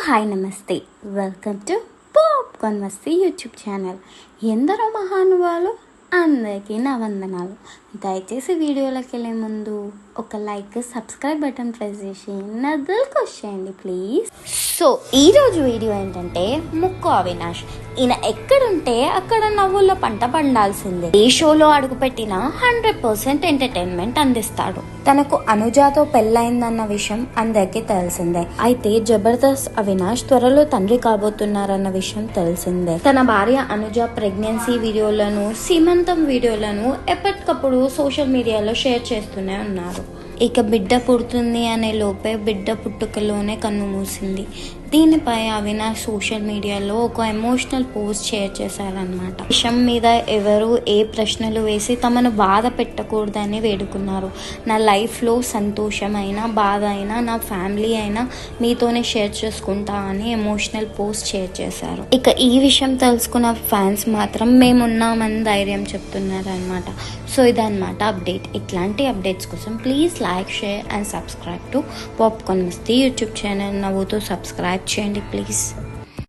Hi నమస్తే, welcome to popcorn Masti YouTube channel. ఎందరో మహానుభావులు, అందరికీ నా వందనాలు. దయచేసి వీడియోలోకి వెళ్ళే ముందు ఒక లైక్, సబ్స్క్రైబ్ బటన్ ప్రెస్ చేసి నదులకు వచ్చేయండి ప్లీజ్. సో ఈరోజు వీడియో ఏంటంటే ముక్కు అవినాష్. ఈయన ఎక్కడుంటే అక్కడ నవ్వుల పంట పండాల్సిందే. ఏ షోలో అడుగుపెట్టినా 100% ఎంటర్టైన్మెంట్ అందిస్తాడు. తనకు అనుజాతో పెళ్ళైందన్న విషయం అందరికీ తెలిసిందే. అయితే జబర్దస్త్ అవినాష్ త్వరలో తండ్రి కాబోతున్నారన్న విషయం తెలిసిందే. తన భార్య అనుజ ప్రెగ్నెన్సీ వీడియోలను, సీమంతం వీడియోలను ఎప్పటికప్పుడు సోషల్ మీడియాలో షేర్ చేస్తూనే ఉన్నారు. ఇక బిడ్డ పుడుతుంది అనే లోపే బిడ్డ పుట్టుకలోనే కన్ను మూసింది. దీనిపై అవినాష్ సోషల్ మీడియాలో ఒక ఎమోషనల్ పోస్ట్ షేర్ చేశారనమాట. విషయం మీద ఎవరు ఏ ప్రశ్నలు వేసి తమను బాధ పెట్టకూడదని వేడుకున్నారు. నా లైఫ్లో సంతోషమైనా బాధ అయినా నా ఫ్యామిలీ అయినా మీతోనే షేర్ చేసుకుంటా అని ఎమోషనల్ పోస్ట్ షేర్ చేశారు. ఇక ఈ విషయం తెలుసుకున్న ఫ్యాన్స్ మాత్రం మేమున్నామని ధైర్యం చెప్తున్నారు అనమాట. సో ఇదన్నమాట అప్డేట్. ఇట్లాంటి అప్డేట్స్ కోసం please like, share and subscribe to popcorn Masti YouTube channel. నవ్వుతూ సబ్స్క్రైబ్ చేయండి ప్లీజ్.